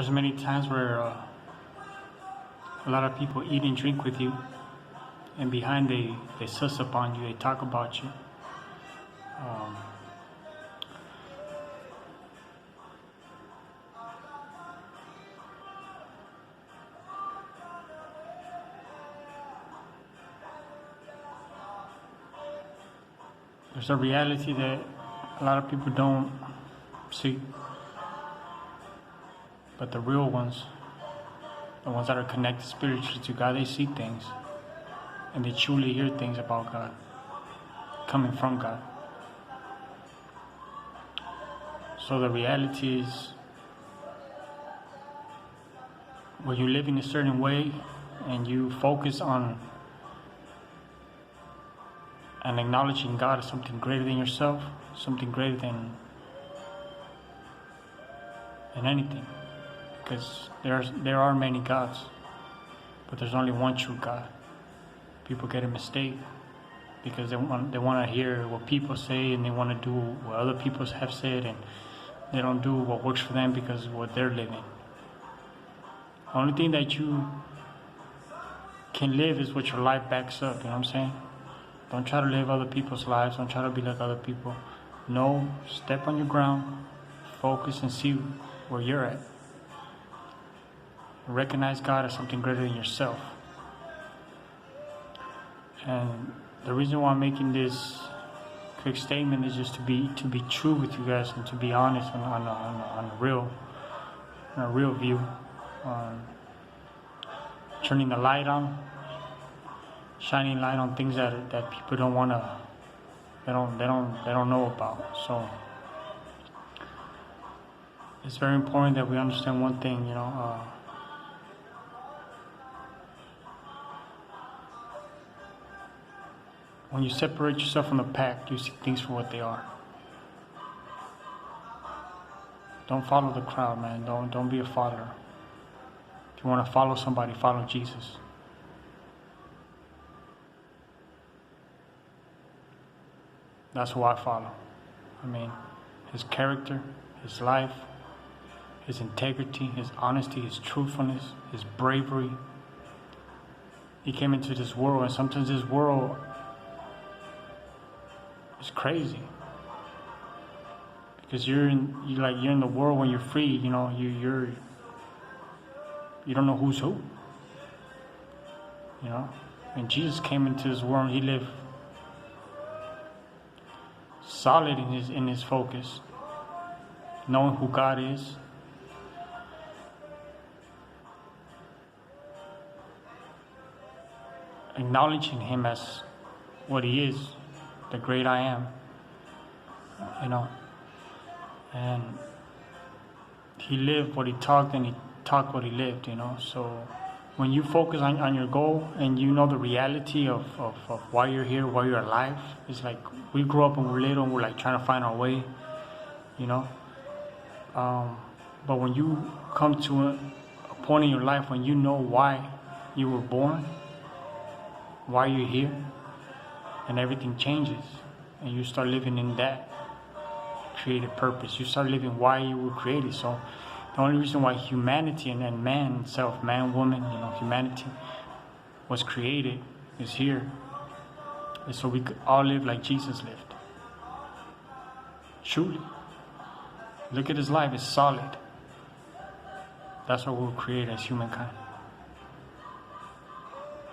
There's many times where a lot of people eat and drink with you, and behind they suss up on you, they talk about you. Um, there's a reality that a lot of people don't see, but the real ones, the ones that are connected spiritually to God, they see things, and they truly hear things about God, coming from God. So the reality is, when you live in a certain way and you focus on and acknowledging God as something greater than yourself, something greater than anything, because there are many gods, but there's only one true God. People get a mistake because they want to hear what people say, and they want to do what other people have said, and they don't do what works for them because of what they're living. The only thing that you can live is what your life backs up. You know what I'm saying? Don't try to live other people's lives. Don't try to be like other people. No, step on your ground, focus, and see where you're at. Recognize God as something greater than yourself. And the reason why I'm making this quick statement is just to be true with you guys, and to be honest on a real view, on turning the light on, shining light on things that people don't wanna, they don't know about. So it's very important that we understand one thing, when you separate yourself from the pack, you see things for what they are. Don't follow the crowd, man. Don't be a follower. If you want to follow somebody, follow Jesus. That's who I follow. I mean, his character, his life, his integrity, his honesty, his truthfulness, his bravery. He came into this world, and sometimes this world is crazy, because you're in the world when you're free. You don't know who's who. When Jesus came into this world, he lived solid in his focus, knowing who God is, acknowledging him as what he is, the great I am, and he lived what he talked, and he talked what he lived, so when you focus on your goal, and you know the reality of why you're here, why you're alive. It's like we grew up when we're little, and we're like trying to find our way, but when you come to a point in your life when you know why you were born, why you're here, and everything changes, and you start living in that creative purpose. You start living why you were created. So the only reason why humanity and man itself, man, woman, humanity was created, is here, is so we could all live like Jesus lived. Truly. Look at his life, it's solid. That's what we were created as humankind.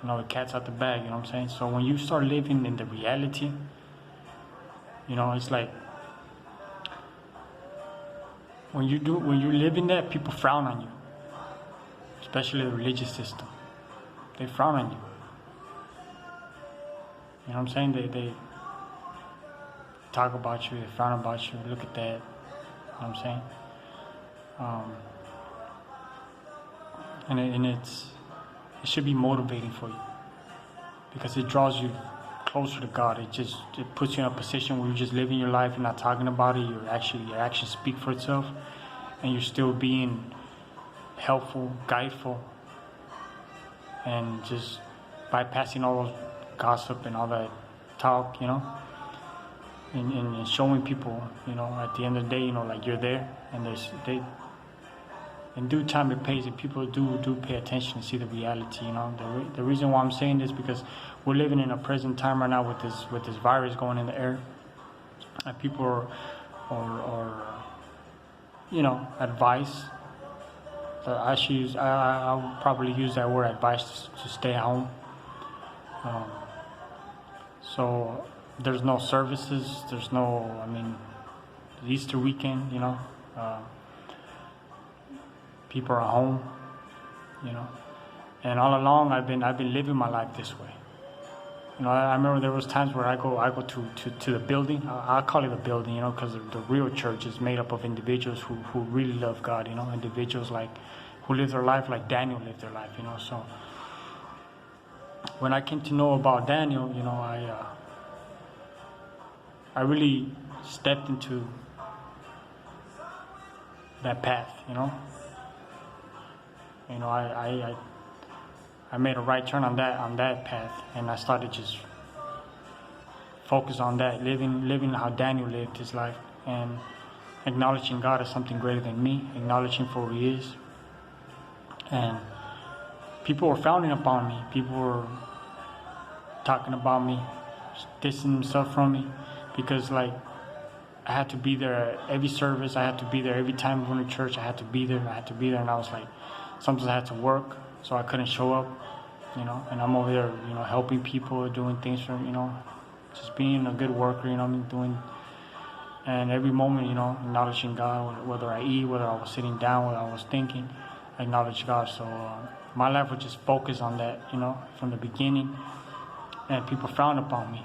The cat's out the bag, you know what I'm saying? So when you start living in the reality, it's like when you live in that, people frown on you, especially the religious system. They frown on you. You know what I'm saying? They talk about you, they frown about you. Look at that. You know what I'm saying? And it should be motivating for you, because it draws you closer to God. It puts you in a position where you're just living your life. You're not talking about it. Your actions speak for itself, and you're still being helpful, guideful, and just bypassing all those gossip and all that talk, and showing people, at the end of the day, like you're there, and in due time it pays, and people do pay attention and see the reality. You know, the reason why I'm saying this because we're living in a present time right now with this virus going in the air, and people are you know, advice. I would probably use that word advice to stay at home. Um, so there's no services. There's no, I mean, Easter weekend, you know, people are home, you know, and all along I've been living my life this way. You know, I remember there was times where I go to the building. I call it a building, you know, because the real church is made up of individuals who really love God, you know, individuals like who live their life like Daniel lived their life, you know. So when I came to know about Daniel, you know, I really stepped into that path, you know. You know, I made a right turn on that path, and I started just focus on that, living how Daniel lived his life, and acknowledging God as something greater than me, acknowledging for who He is. And people were frowning upon me. People were talking about me, distancing themselves from me, because like I had to be there at every service. I had to be there every time we went to church. I had to be there. And I was like, sometimes I had to work, so I couldn't show up, you know. And I'm over there, you know, helping people, doing things for, you know, just being a good worker, you know. I mean, doing, and every moment, you know, acknowledging God, whether I eat, whether I was sitting down, whether I was thinking, I acknowledge God. So my life was just focused on that, you know, from the beginning. And people frown upon me,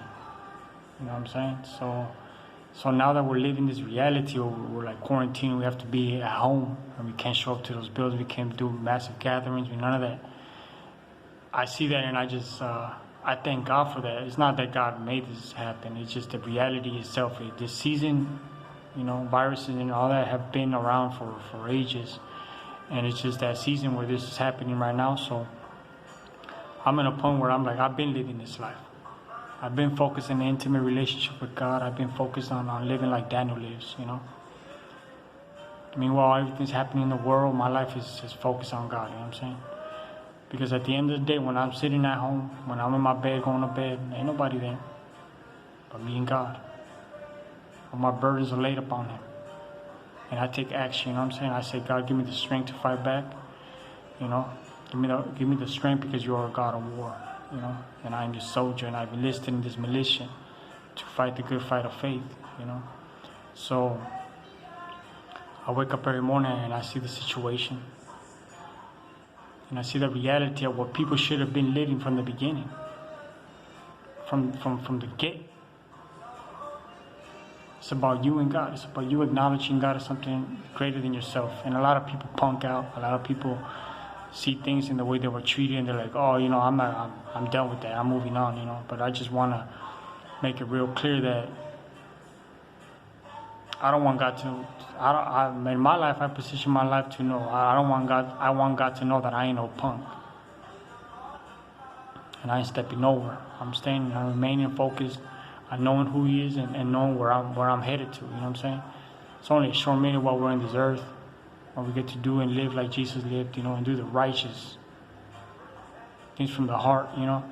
you know what I'm saying? So now that we're living this reality, we're like quarantined, we have to be at home, and we can't show up to those buildings, we can't do massive gatherings, none of that. I see that, and I thank God for that. It's not that God made this happen, it's just the reality itself. This season, you know, viruses and all that have been around for ages, and it's just that season where this is happening right now. So I'm in a point where I'm like, I've been living this life. I've been focused on an intimate relationship with God. I've been focused on living like Daniel lives, you know. Meanwhile, everything's happening in the world, my life is just focused on God, you know what I'm saying? Because at the end of the day, when I'm sitting at home, when I'm in my bed, going to bed, ain't nobody there but me and God. All my burdens are laid upon Him. And I take action, you know what I'm saying? I say, God, give me the strength to fight back, you know. Give me the strength, because you are a God of war, you know. And I am your soldier, and I've enlisted in this militia to fight the good fight of faith, you know. So I wake up every morning and I see the situation, and I see the reality of what people should have been living from the beginning, from the get. It's about you and God. It's about you acknowledging God as something greater than yourself. And a lot of people punk out. A lot of people see things in the way they were treated, and they're like, oh, you know, I'm done with that, I'm moving on, you know. But I just want to make it real clear that I don't want God to, in my life, I position my life to know, I want God to know that I ain't no punk. And I ain't stepping over. I'm remaining focused on knowing who He is, and knowing where I'm headed to, you know what I'm saying? It's only a short minute while we're on this earth, what we get to do and live like Jesus lived, you know, and do the righteous things from the heart, you know.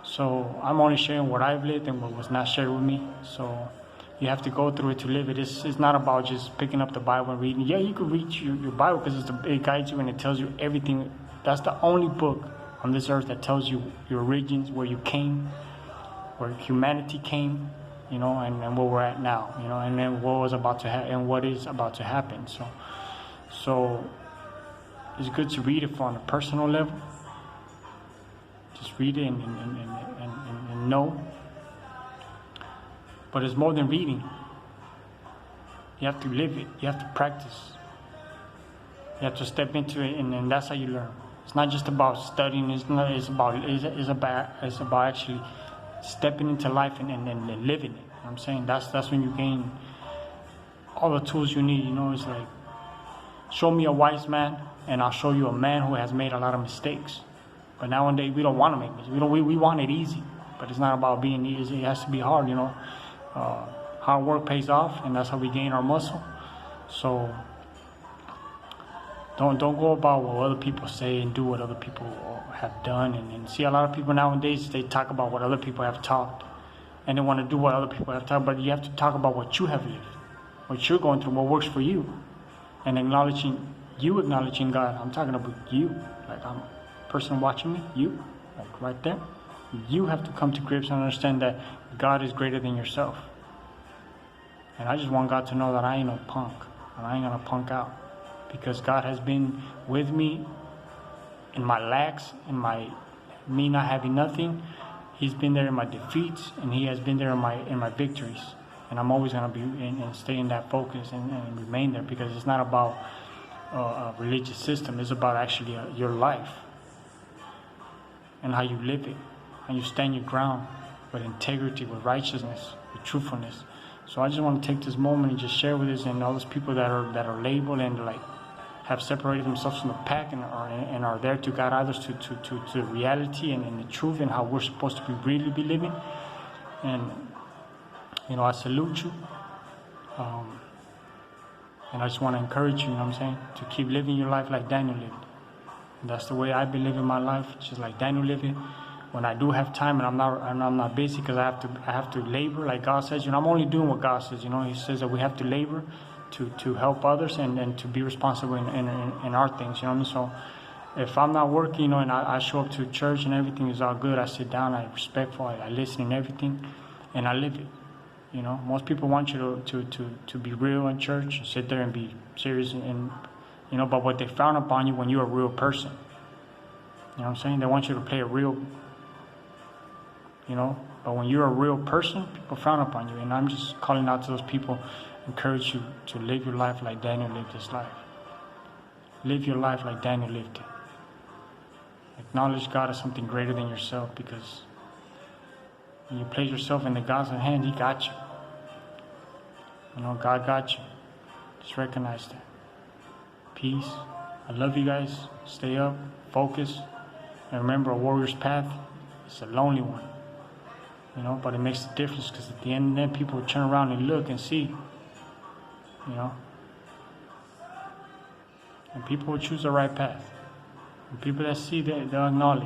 So I'm only sharing what I've lived and what was not shared with me. So you have to go through it to live it. It's not about just picking up the Bible and reading. Yeah, you can read your Bible because it guides you and it tells you everything. That's the only book on this earth that tells you your origins, where you came, where humanity came, you know, and where we're at now, you know, and then what was about to happen and what is about to happen. So it's good to read it on a personal level. Just read it and know. But it's more than reading. You have to live it. You have to practice. You have to step into it, and that's how you learn. It's not just about studying. It's about actually stepping into life and living it. You know what I'm saying? That's when you gain all the tools you need. You know, it's like, show me a wise man, and I'll show you a man who has made a lot of mistakes. But nowadays, we don't want to make mistakes. We want it easy. But it's not about being easy. It has to be hard, you know. Hard work pays off, and that's how we gain our muscle. So Don't go about what other people say and do what other people have done. And see, a lot of people nowadays, they talk about what other people have talked, and they want to do what other people have talked. But you have to talk about what you have lived, what you're going through, what works for you, and acknowledging God. I'm talking about you, like I'm a person watching me, you, like right there. You have to come to grips and understand that God is greater than yourself. And I just want God to know that I ain't no punk, and I ain't gonna punk out, because God has been with me in my lacks, in me not having nothing. He's been there in my defeats, and He has been there in my victories. And I'm always gonna be and stay in that focus and remain there, because it's not about a religious system. It's about actually your life and how you live it, and you stand your ground with integrity, with righteousness, with truthfulness. So I just want to take this moment and just share with this and all those people that are labeled and like have separated themselves from the pack and are there to guide others to reality and the truth and how we're supposed to really be living. And I salute you. And I just want to encourage you, what I'm saying, to keep living your life like Daniel lived. And that's the way I've been living my life, just like Daniel lived it. When I do have time and I'm not busy, because I have to labor, like God says. I'm only doing what God says. He says that we have to labor to help others and to be responsible in our things. So if I'm not working, and I show up to church and everything is all good, I sit down, I'm respectful, I listen and everything, and I live it. Most people want you to be real in church and sit there and be serious and but what they frown upon you when you're a real person. You know what I'm saying? They want you to play a real, but when you're a real person, people frown upon you. And I'm just calling out to those people, encourage you to live your life like Daniel lived his life. Live your life like Daniel lived it. Acknowledge God as something greater than yourself, because when you place yourself in the God's hand, He got you. God got you. Just recognize that. Peace. I love you guys. Stay up. Focus. And remember, a warrior's path is a lonely one. But it makes a difference, because at the end, then people will turn around and look and see. And people will choose the right path. And people that see that, they'll acknowledge.